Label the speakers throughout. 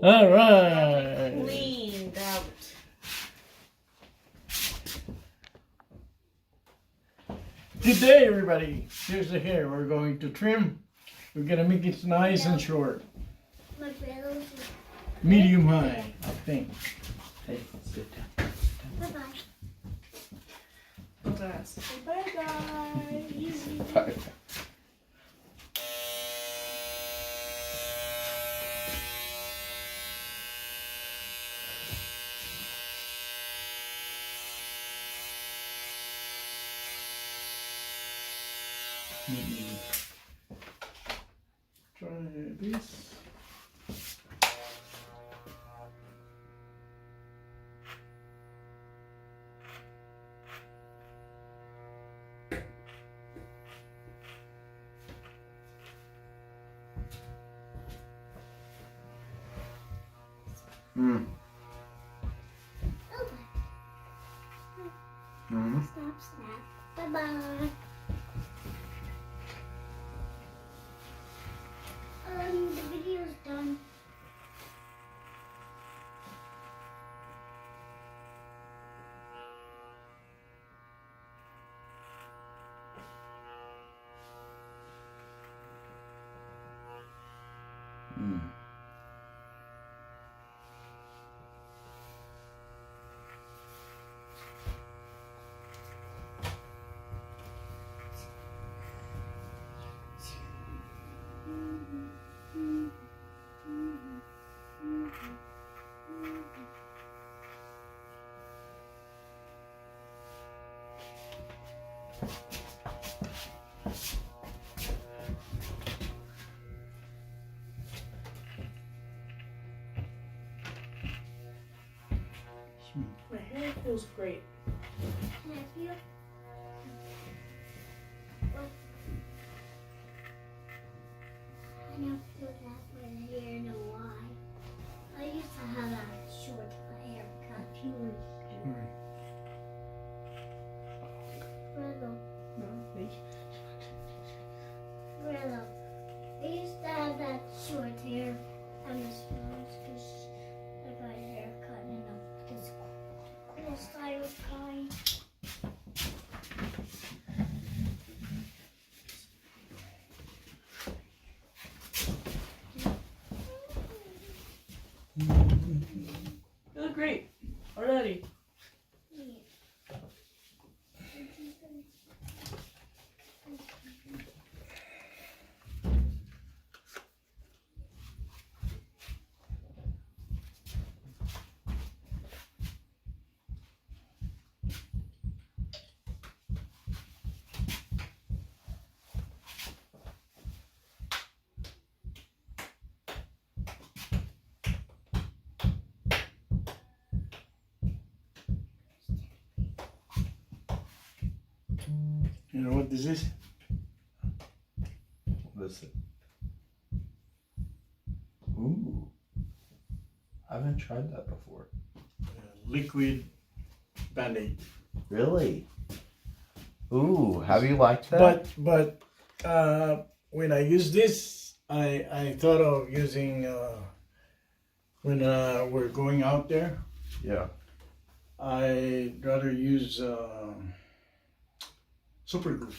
Speaker 1: All right.
Speaker 2: Cleaned out.
Speaker 1: Good day, everybody. Here's the hair we're going to trim. We're gonna make it nice and short.
Speaker 3: My brother's.
Speaker 1: Medium high, I think.
Speaker 4: Hey, sit down.
Speaker 3: Bye-bye.
Speaker 2: That's bye bye. Easy.
Speaker 4: Bye.
Speaker 1: Try this.
Speaker 4: Mm.
Speaker 3: Okay.
Speaker 4: Mm.
Speaker 3: Snap, snap. Bye-bye. The video's done.
Speaker 4: Mm.
Speaker 2: My hair feels great.
Speaker 3: Can I feel? I don't feel that way here in a while. I used to have a short haircut. Riddle, riddle. I used to have that short hair and this because I got a haircut in this cool style guy.
Speaker 2: You look great already.
Speaker 1: You know what this is?
Speaker 4: Listen. Ooh. I haven't tried that before.
Speaker 1: Liquid Band-Aid.
Speaker 4: Really? Ooh, have you liked that?
Speaker 1: But when I use this, I thought of using when we're going out there.
Speaker 4: Yeah.
Speaker 1: I'd rather use super glue.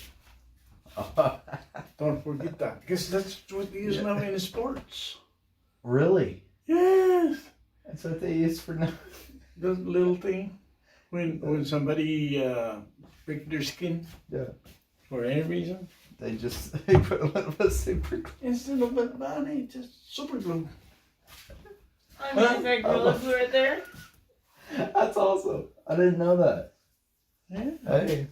Speaker 1: Don't forget that because that's what they use now in sports.
Speaker 4: Really?
Speaker 1: Yes,
Speaker 4: That's what they use for now.
Speaker 1: that little thing when somebody break their skin.
Speaker 4: Yeah.
Speaker 1: For any reason,
Speaker 4: They put a little bit of super glue.
Speaker 1: instead of a Band-Aid, just super glue.
Speaker 2: I mean, if I Gorilla Glue right there.
Speaker 4: That's awesome. I didn't know that.
Speaker 1: Yeah.
Speaker 4: Hey,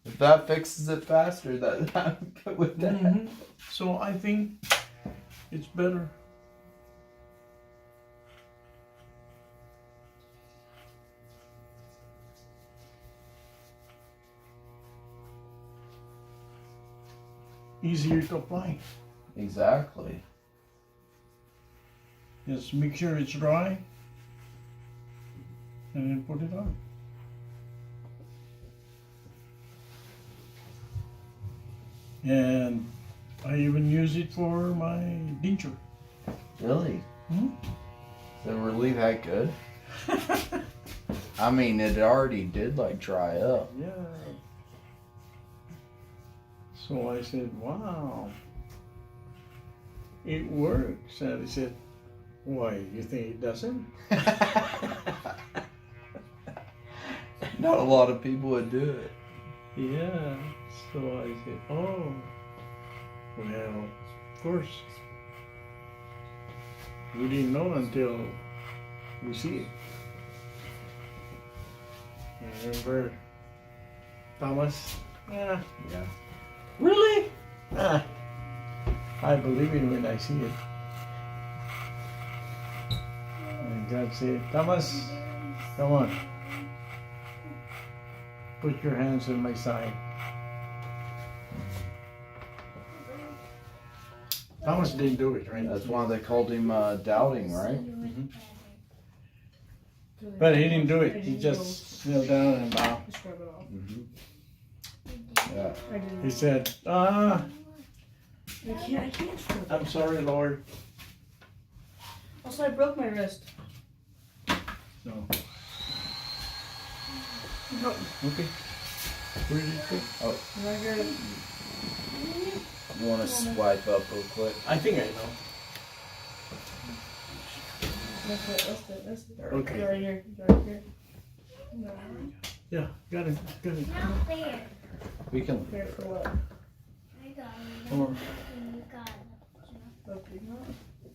Speaker 4: if that fixes it faster, that I'm good with that.
Speaker 1: Mhm. So I think it's better. Easier to apply.
Speaker 4: Exactly.
Speaker 1: Just make sure it's dry and then put it on. And I even use it for my denture.
Speaker 4: Really?
Speaker 1: Hmm?
Speaker 4: Is it really that good? I mean, it already did like dry up.
Speaker 1: Yeah. So I said, wow. It works. And he said, why, you think it doesn't?
Speaker 4: Not a lot of people would do it.
Speaker 1: Yeah. So I said, oh, well, of course. We didn't know until we see it. I remember Thomas. Yeah.
Speaker 4: Yeah.
Speaker 1: Really? Ah, I believe it when I see it. And God said, Thomas, come on. Put your hands on my side. Thomas didn't do it, right?
Speaker 4: That's why they called him doubting, right?
Speaker 1: But he didn't do it. He just knelt down and bowed.
Speaker 4: Mm-hmm. Yeah.
Speaker 1: He said,
Speaker 2: I can't.
Speaker 1: I'm sorry, Lord.
Speaker 2: Also, I broke my wrist.
Speaker 1: No.
Speaker 2: No,
Speaker 1: Okay. Where did it go?
Speaker 4: Oh,
Speaker 2: right here.
Speaker 4: you want to swipe up real quick?
Speaker 1: I think I know.
Speaker 2: That's it.
Speaker 1: Okay.
Speaker 2: Right here. Right here. No.
Speaker 1: Yeah, got it. Got it.
Speaker 3: Not there.
Speaker 4: We can.
Speaker 2: Here for what?
Speaker 3: I got it.
Speaker 1: Come on.
Speaker 3: You got it.
Speaker 2: Okay.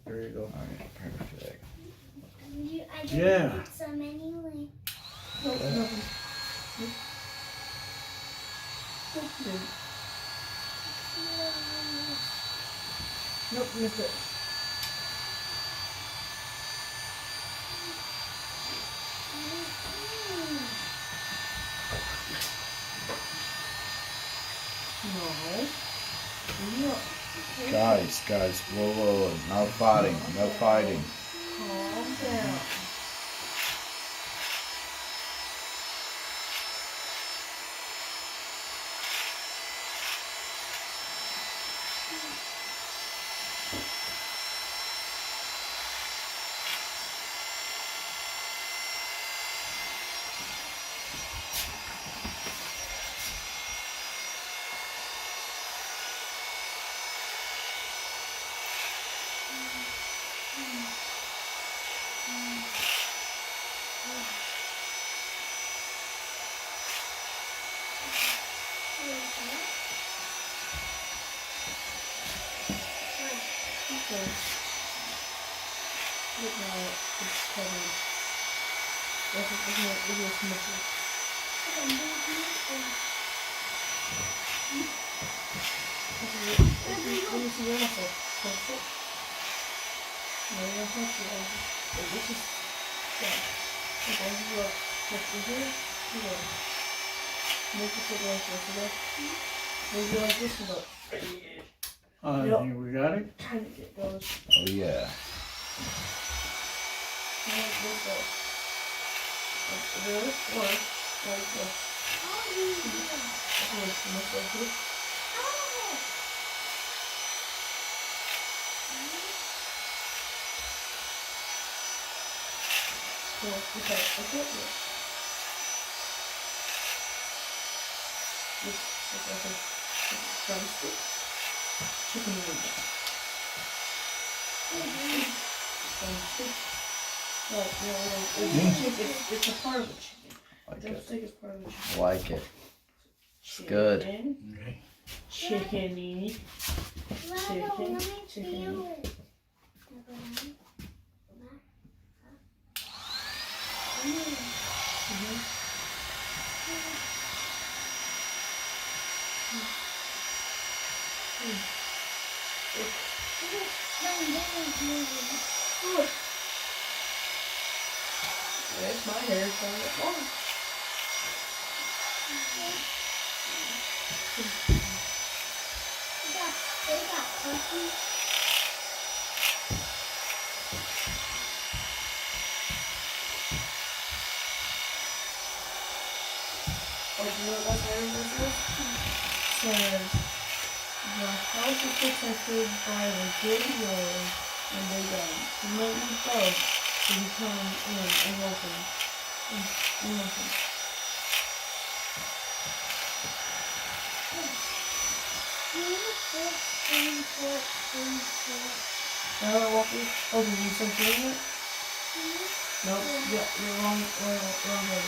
Speaker 1: There you go.
Speaker 4: Alright, perfect.
Speaker 3: I didn't
Speaker 1: Yeah.
Speaker 3: put some anyway.
Speaker 2: Nope, missed it. No.
Speaker 4: Guys, whoa. No fighting.
Speaker 2: Calm down. Okay. Look now, it's covered. This is missing. Let me see your muscle. Touch it. No, you don't touch it. This is, yeah. Okay, look. Touch it here. Here. Make it sit like this, okay? Maybe like this, look.
Speaker 1: I
Speaker 2: Yep.
Speaker 1: think we got it.
Speaker 2: Trying to get those.
Speaker 4: Oh yeah.
Speaker 2: Like this, like this, or like this. Okay, so much like this. Cool. Okay, okay, yeah. This is like a drumstick. Chicken wing. Drumstick. No, it's a part of the chicken.
Speaker 4: Like it.
Speaker 2: Drumstick is part of the chicken.
Speaker 4: Like it. It's good.
Speaker 1: Okay.
Speaker 2: Chickeny.
Speaker 3: Chicken.
Speaker 2: Chicken. There's my hair going up on.
Speaker 3: They got cookies.
Speaker 2: Oh, do you know what my hair is? Says, the house is protected by the good Lord and they done. You might need both. You become Walter. Walter. Walker. Oh, did you start doing it? Nope. Yeah, you're wrong. Wrong way.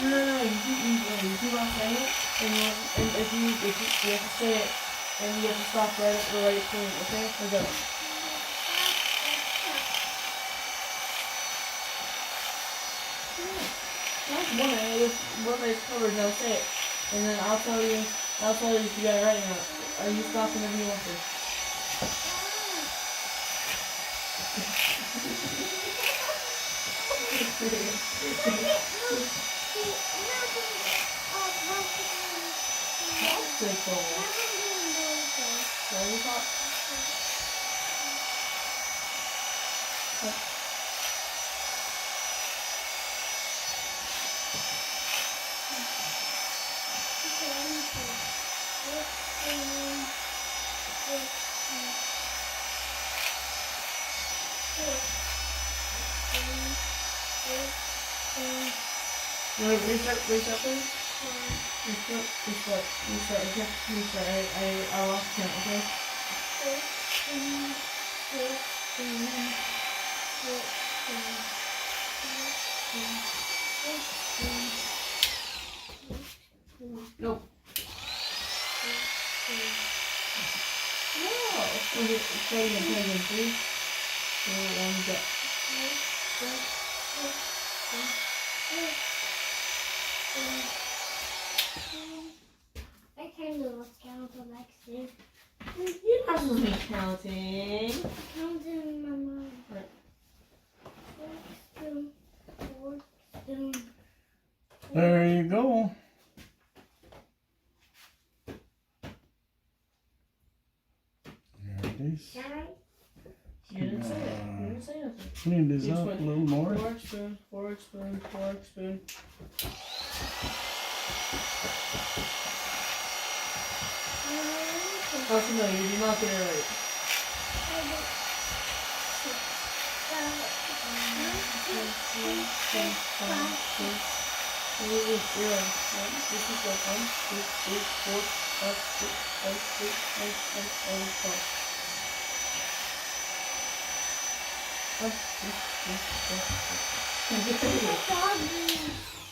Speaker 2: No. You keep on saying it, and if you have to say it, and you have to stop right at the right point. Okay, so go. That's one is covered. Now say it, and then I'll tell you if you got it right or not. Are you stopping if you want to? Popsicle. Lollipop. You want to restart please? Restart. Okay, restart. I lost count, okay? Nope. No. Okay, try again. 3, 2, 1, go.
Speaker 3: I kind of lost count of Lexi.
Speaker 2: You're not supposed to be counting.
Speaker 3: Counting in my mind.
Speaker 2: Right.
Speaker 3: 4 spoon.
Speaker 1: There you go. There it is.
Speaker 3: Can I?
Speaker 2: You didn't say it. You didn't say nothing.
Speaker 1: Clean this
Speaker 2: You
Speaker 1: up a
Speaker 2: just
Speaker 1: little more.
Speaker 2: Fork spoon. Oh, so no, you did not get it right. You're right. This is like 1, 2, 3, 4, 5, 6, 7, 8, 9, 10, 11,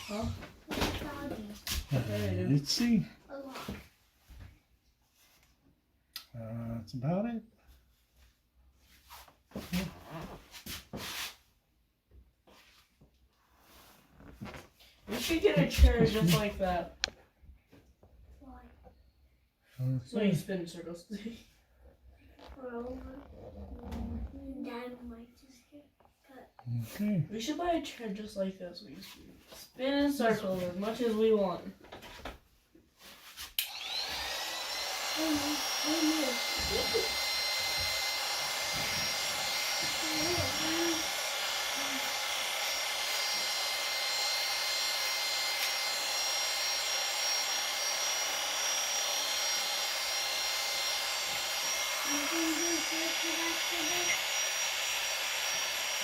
Speaker 2: 12. Huh?
Speaker 1: Let's see.
Speaker 3: A lot.
Speaker 1: That's about it.
Speaker 2: You should get a chair just like that.
Speaker 3: Why?
Speaker 2: So you spin in circles.
Speaker 3: Or over. Dad might just get cut.
Speaker 1: Okay.
Speaker 2: We should buy a chair just like this. We spin in circles as much as we want.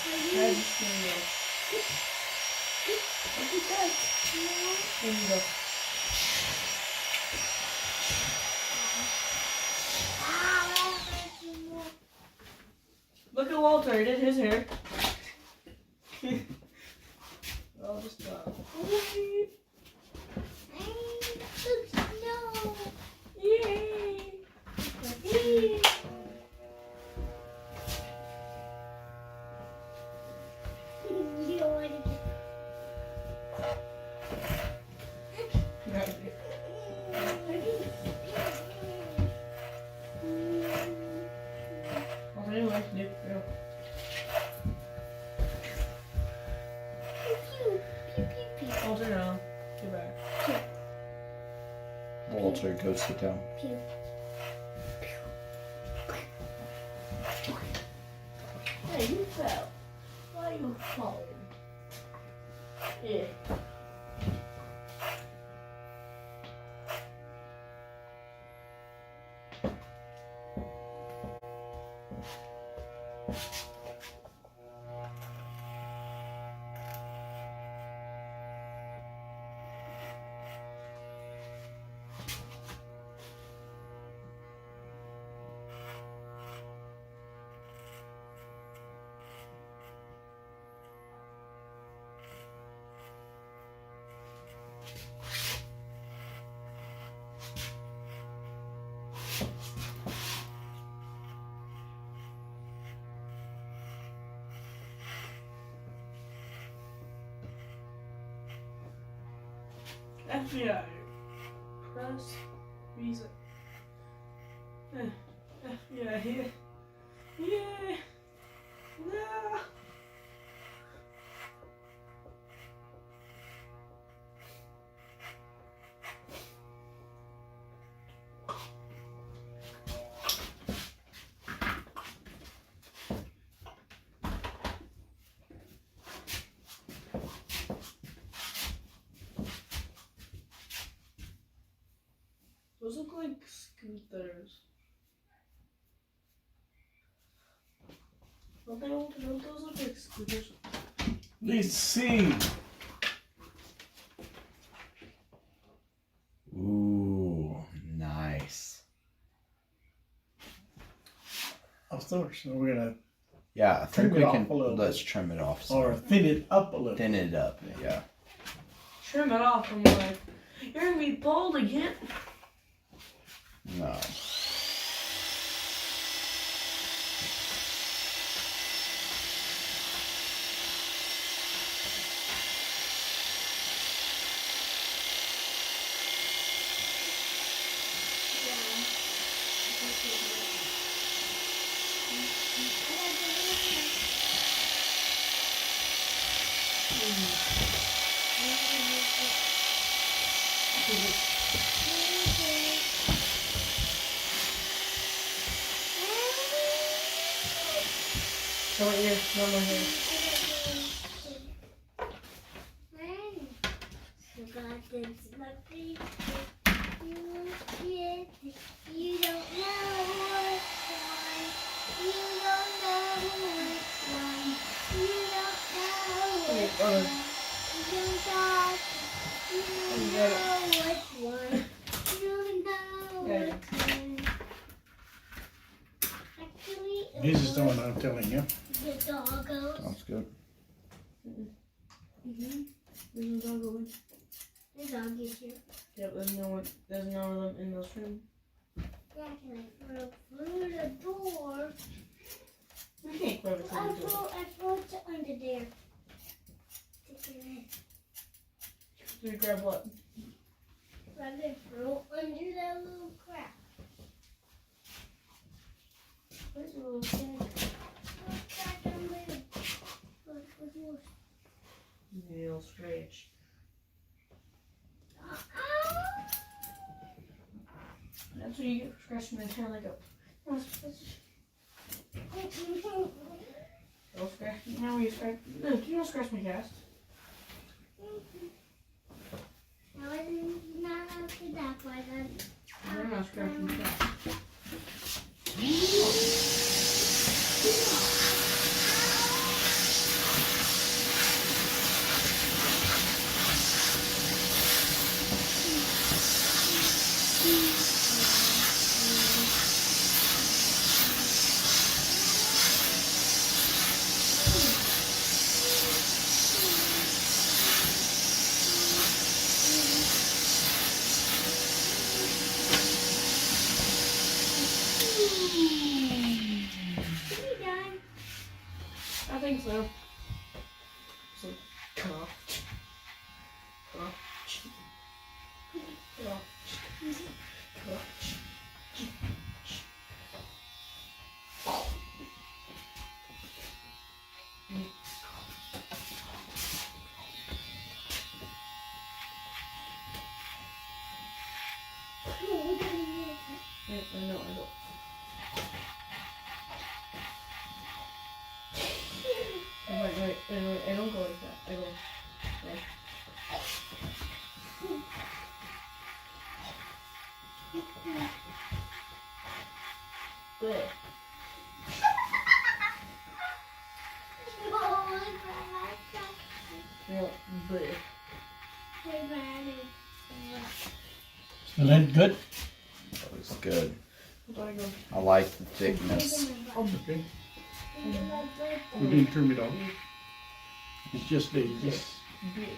Speaker 2: Try to spin it. Look at that. There you go. Look at Walter. He did his hair. I'll just stop. Yay! Yay! Well, anyway, Nick, go. Walter, no. Get back.
Speaker 4: Walter, go sit down.
Speaker 2: Hey, you fell. Why are you falling? Yeah. FBI. Press visa. FBI here. Yeah. No. Those look like scooters. Don't those look like scooters?
Speaker 1: Let's see.
Speaker 4: Ooh, nice.
Speaker 1: Of course, we're gonna
Speaker 4: Yeah, I think
Speaker 1: Trim
Speaker 4: we
Speaker 1: it off
Speaker 4: can.
Speaker 1: a little
Speaker 4: Let's trim it off.
Speaker 1: or thin it up a little.
Speaker 4: Thin it up. Yeah.
Speaker 2: Trim it off. I'm like, you're gonna be bald again.
Speaker 4: No.
Speaker 2: Show it here. Normal here.
Speaker 3: You don't know what one. You don't know which one. You don't know
Speaker 2: Wait,
Speaker 3: which one. You don't talk. You
Speaker 2: got it.
Speaker 3: know which one. You know
Speaker 2: Got it.
Speaker 3: which one. Actually, it
Speaker 1: This is the
Speaker 3: was
Speaker 1: one I'm telling you.
Speaker 3: the doggos.
Speaker 4: Sounds good.
Speaker 2: Mm-hmm. There's no dog over.
Speaker 3: The doggies here.
Speaker 2: Yep, there's none of them in this room.
Speaker 3: Yeah, can I throw through the door?
Speaker 2: We can't grab it
Speaker 3: I
Speaker 2: through the door.
Speaker 3: throw it under there. Take it in.
Speaker 2: Do we grab what?
Speaker 3: Rather throw under that little crap.
Speaker 2: Where's the little thing?
Speaker 3: Little crack under there. What's yours?
Speaker 2: Nail scratch. That's what you get for scratching my hair like a. Don't scratch. Now you scratch. No, you don't scratch my cast.
Speaker 3: I wasn't not after that, but
Speaker 2: I'm not scratching your cast.
Speaker 3: be done.
Speaker 2: I think so. So, cough. Cough. Cough. Cough. Yeah, I know, I know. Wait, I don't go like that. I go like. Good.
Speaker 1: The length good?
Speaker 4: That was good.
Speaker 2: What do I go?
Speaker 4: I like the thickness.
Speaker 1: Okay. We didn't trim it off. It's just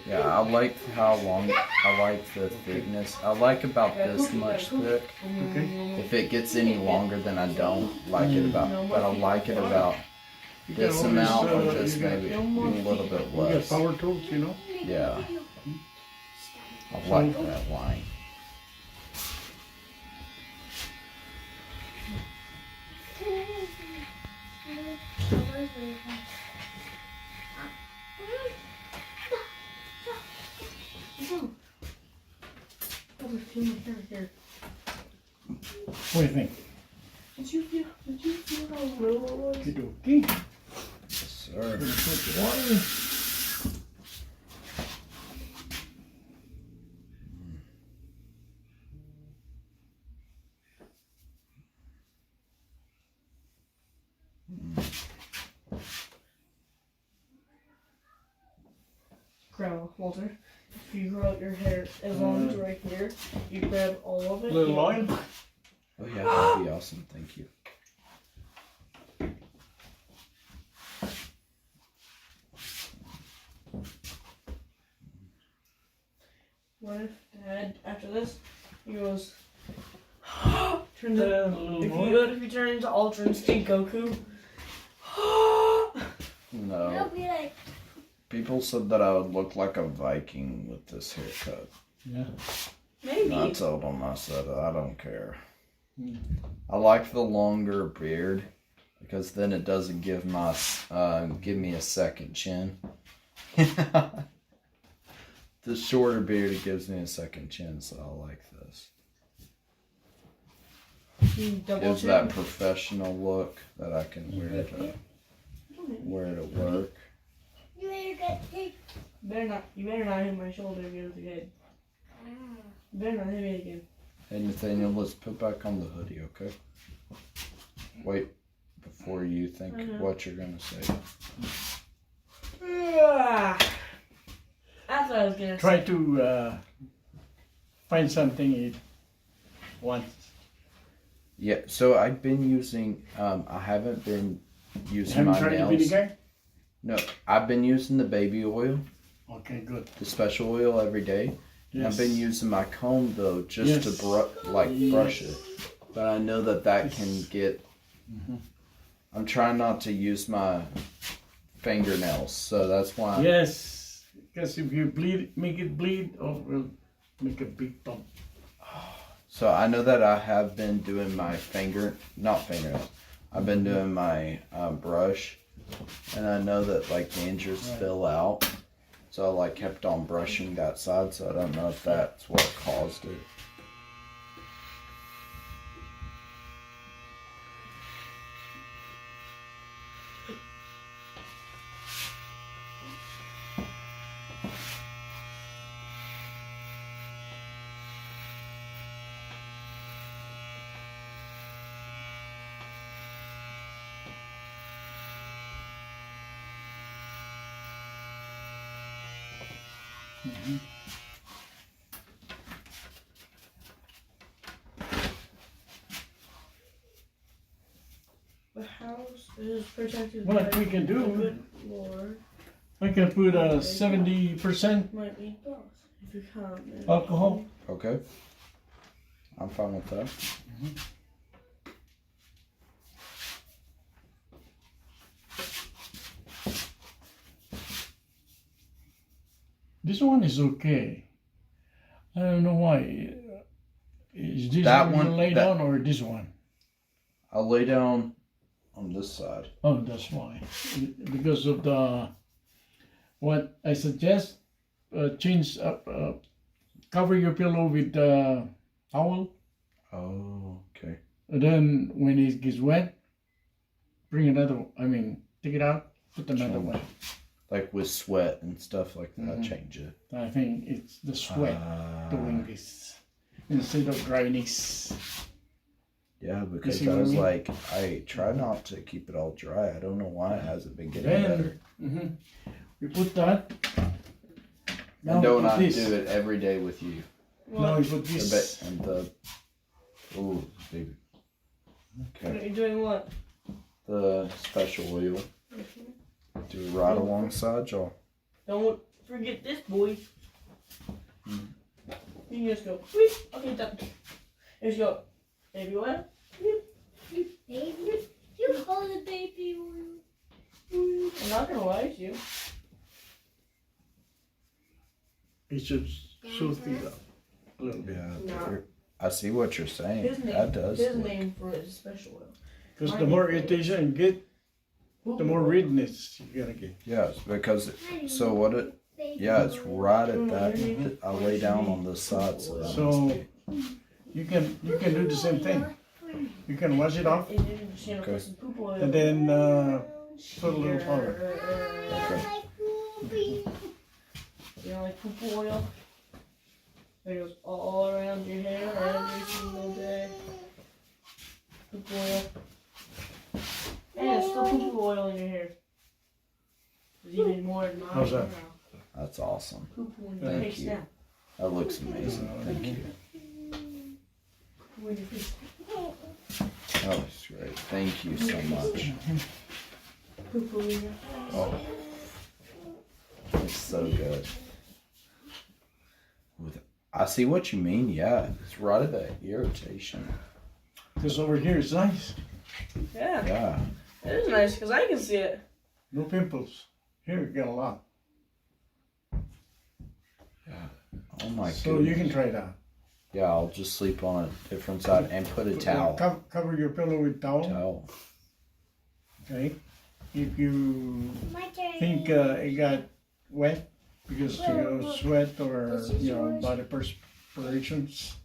Speaker 4: Yeah, I like how long. I like the thickness. I like about this much thick.
Speaker 1: Okay.
Speaker 4: If it gets any longer, then I don't like it about. But I like it about
Speaker 1: You
Speaker 4: this
Speaker 1: got all this,
Speaker 4: amount, or just
Speaker 1: you got-
Speaker 4: maybe a little bit
Speaker 1: You got
Speaker 4: less.
Speaker 1: power tools, you know?
Speaker 4: Yeah, I like that line.
Speaker 2: There's a few more here.
Speaker 1: What do you think?
Speaker 2: Did you feel how little it was?
Speaker 1: Okay.
Speaker 4: Sir.
Speaker 1: Gonna put the water.
Speaker 2: Grandma, Walter, if you grow out your hair as long as right here, you grab all of it.
Speaker 1: Little
Speaker 2: you-
Speaker 1: oil.
Speaker 4: Oh yeah, that'd be awesome. Thank you.
Speaker 2: What if Dad, after this, he goes,
Speaker 1: A
Speaker 2: turns it,
Speaker 1: little more.
Speaker 2: if you turn into Ultra Instinct Goku,
Speaker 4: No.
Speaker 3: It'll be like,
Speaker 4: People said that I would look like a Viking with this haircut.
Speaker 1: Yeah.
Speaker 2: maybe.
Speaker 4: I told them, I said, I don't care.
Speaker 1: Mm.
Speaker 4: I like the longer beard because then it doesn't give me a second chin. The shorter beard, it gives me a second chin, so I like this.
Speaker 2: You double
Speaker 4: Gives
Speaker 2: chin.
Speaker 4: that professional look that I can wear it at work.
Speaker 3: you better get take.
Speaker 2: You better not hit my shoulder again with your head. You better not hit me again.
Speaker 4: Hey Nathaniel, let's put back on the hoodie, okay? Wait, before you think what you're gonna say.
Speaker 2: That's what I was gonna
Speaker 1: Try
Speaker 2: say.
Speaker 1: to find something it wants.
Speaker 4: Yeah, so I've been using, I haven't been using
Speaker 1: Haven't
Speaker 4: my
Speaker 1: tried the
Speaker 4: nails.
Speaker 1: vinegar?
Speaker 4: No, I've been using the baby oil,
Speaker 1: Okay, good.
Speaker 4: the special oil every day. And I've
Speaker 1: Yes.
Speaker 4: been using my comb though, just
Speaker 1: Yes.
Speaker 4: to brush it. But I know that can get. I'm trying not to use my fingernails, so that's why.
Speaker 1: Yes, because if you bleed, make it bleed, or will make a big bump.
Speaker 4: So I know that I have been doing my not fingernails. I've been doing my brush, and I know that like dandruff spill out. So I like kept on brushing that side. So I don't know if that's what caused it.
Speaker 2: The house is protected
Speaker 1: What
Speaker 2: by
Speaker 1: we can
Speaker 2: the
Speaker 1: do,
Speaker 2: good Lord.
Speaker 1: I can put 70%.
Speaker 2: Might be boss if you come.
Speaker 1: Alcohol?
Speaker 4: Okay. I'm fine with that.
Speaker 1: This one is okay. I don't know why. Is this
Speaker 4: That
Speaker 1: one
Speaker 4: one-
Speaker 1: you lay
Speaker 4: that-
Speaker 1: down or this one?
Speaker 4: I'll lay down on this side.
Speaker 1: Oh, that's why. Because of the what I suggest, change up, cover your pillow with towel.
Speaker 4: Oh, okay.
Speaker 1: And then when it gets wet, bring another. Take it out, put another
Speaker 4: Change.
Speaker 1: one.
Speaker 4: Like with sweat and stuff like that,
Speaker 1: Mhm.
Speaker 4: change it.
Speaker 1: I think it's the sweat doing this instead of dryness.
Speaker 4: Yeah, because
Speaker 1: see
Speaker 4: I
Speaker 1: what I
Speaker 4: was
Speaker 1: mean?
Speaker 4: like, I try not to keep it all dry. I don't know why it hasn't been getting better.
Speaker 1: We put that. Now
Speaker 4: And don't
Speaker 1: we put
Speaker 4: not
Speaker 1: this.
Speaker 4: do it every day with you.
Speaker 1: No, you put
Speaker 4: The
Speaker 1: this.
Speaker 4: bit and the. Ooh, baby. Okay.
Speaker 2: You're doing what?
Speaker 4: The special oil. Do it right alongside y'all.
Speaker 2: Don't forget this, boy.
Speaker 4: Mm.
Speaker 2: You can just go, wheep. Okay, done. Just go, baby oil.
Speaker 3: Baby, you call it baby oil.
Speaker 2: I'm not gonna lie to you.
Speaker 1: It should shoot it up a little bit.
Speaker 4: Yeah.
Speaker 2: No.
Speaker 4: I see what you're saying.
Speaker 2: His name,
Speaker 4: That does.
Speaker 2: his
Speaker 4: look-
Speaker 2: name for it is special oil.
Speaker 1: Because the more irritation you get, the more redness you're gonna get.
Speaker 4: Yes, because so what it. Yeah, it's right at that. I lay down on the side so that
Speaker 1: So you can do the same thing. You can wash it off
Speaker 2: And then you just,
Speaker 4: Okay.
Speaker 2: put some poop oil.
Speaker 1: and then put a little powder.
Speaker 2: You know, like poop oil. It goes all around your hair every single day. Poop oil. And it's still poop oil in your hair. There's even more than mine.
Speaker 1: How's that?
Speaker 4: That's awesome.
Speaker 2: Poop oil in
Speaker 1: Thank
Speaker 2: your face
Speaker 4: you.
Speaker 2: now.
Speaker 4: That looks amazing. Thank you.
Speaker 2: Poop oil in your face.
Speaker 4: That looks great. Thank you so much.
Speaker 2: Poop oil in your face.
Speaker 4: Oh, it's so good. I see what you mean. Yeah, it's right at that irritation.
Speaker 1: Because over here it's nice.
Speaker 2: Yeah,
Speaker 4: Yeah.
Speaker 2: it is nice because I can see it.
Speaker 1: No pimples. Here you got a lot.
Speaker 4: Oh my
Speaker 1: So
Speaker 4: goodness.
Speaker 1: you can try it out.
Speaker 4: Yeah, I'll just sleep on a different side and put a towel.
Speaker 1: Cover your pillow with towel.
Speaker 4: Towel.
Speaker 1: Okay. If you
Speaker 3: My turn.
Speaker 1: think it got wet because you sweat or body perspirations,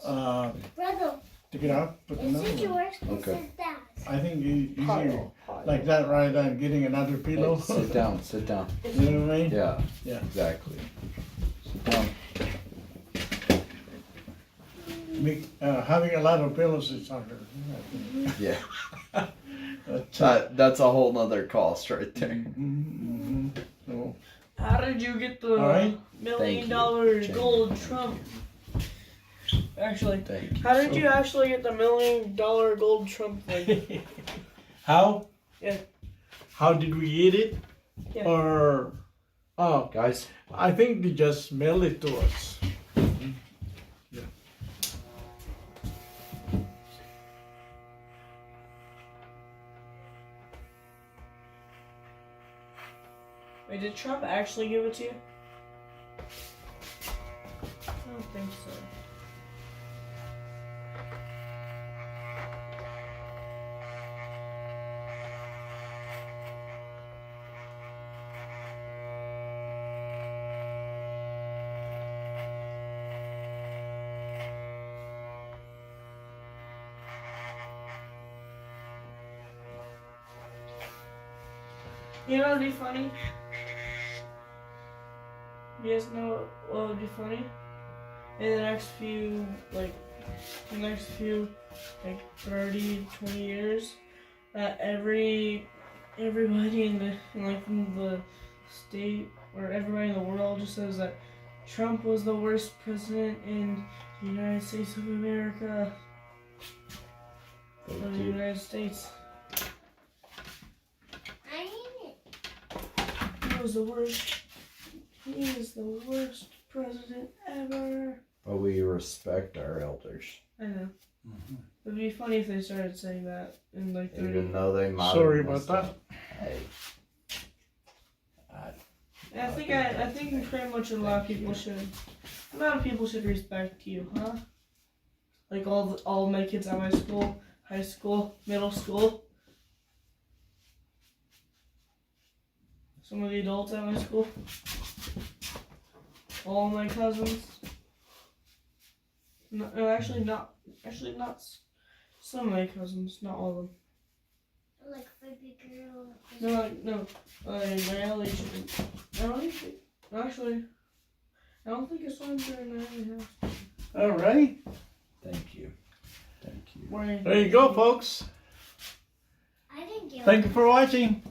Speaker 3: Brother,
Speaker 1: take it out. Put
Speaker 3: this
Speaker 1: another
Speaker 3: is
Speaker 1: one.
Speaker 3: yours.
Speaker 4: Okay.
Speaker 3: This is that.
Speaker 1: I think easier
Speaker 2: Pile.
Speaker 1: like that rather than getting another pillow.
Speaker 4: Hey, sit down. Sit down.
Speaker 1: You know what I mean?
Speaker 4: Yeah.
Speaker 1: Yeah.
Speaker 4: Exactly. Sit down.
Speaker 1: Having a lot of pillows is harder.
Speaker 4: Yeah.
Speaker 1: But,
Speaker 4: That's a whole nother cost right there.
Speaker 1: So,
Speaker 2: How did you get the
Speaker 1: All right.
Speaker 4: Thank
Speaker 2: $1
Speaker 4: you.
Speaker 2: million gold Trump? Actually,
Speaker 4: Thank you.
Speaker 2: how did you actually get the $1 million gold Trump thing?
Speaker 1: how?
Speaker 2: Yeah.
Speaker 1: How did we eat it?
Speaker 2: Yeah.
Speaker 1: Or
Speaker 4: Guys,
Speaker 1: I think they just mailed it to us.
Speaker 2: Wait, did Trump actually give it to you? I don't think so. You know what would be funny? You guys know what would be funny? In the next few, like 30, 20 years, that everybody in the state or everybody in the world just says that Trump was the worst president in the United States of America. Of the United States.
Speaker 3: I need it.
Speaker 2: He was the worst. He is the worst president ever.
Speaker 4: but we respect our elders.
Speaker 2: I know. It'd be funny if they started saying that in like 30.
Speaker 4: Even though they might
Speaker 1: Sorry
Speaker 4: have
Speaker 1: about
Speaker 4: messed
Speaker 1: that.
Speaker 4: up. Hey.
Speaker 2: I think pretty much a lot of people should respect you, huh? Like all my kids at my school, high school, middle school. Some of the adults at my school. All my cousins. No, actually not. Some of my cousins, not all of them.
Speaker 3: Like baby girl.
Speaker 2: No. My LA should. Actually, I don't think it's on there now.
Speaker 1: All right.
Speaker 4: Thank you. Thank you.
Speaker 2: Where
Speaker 1: There you go, folks.
Speaker 3: I didn't get
Speaker 1: Thank you for watching.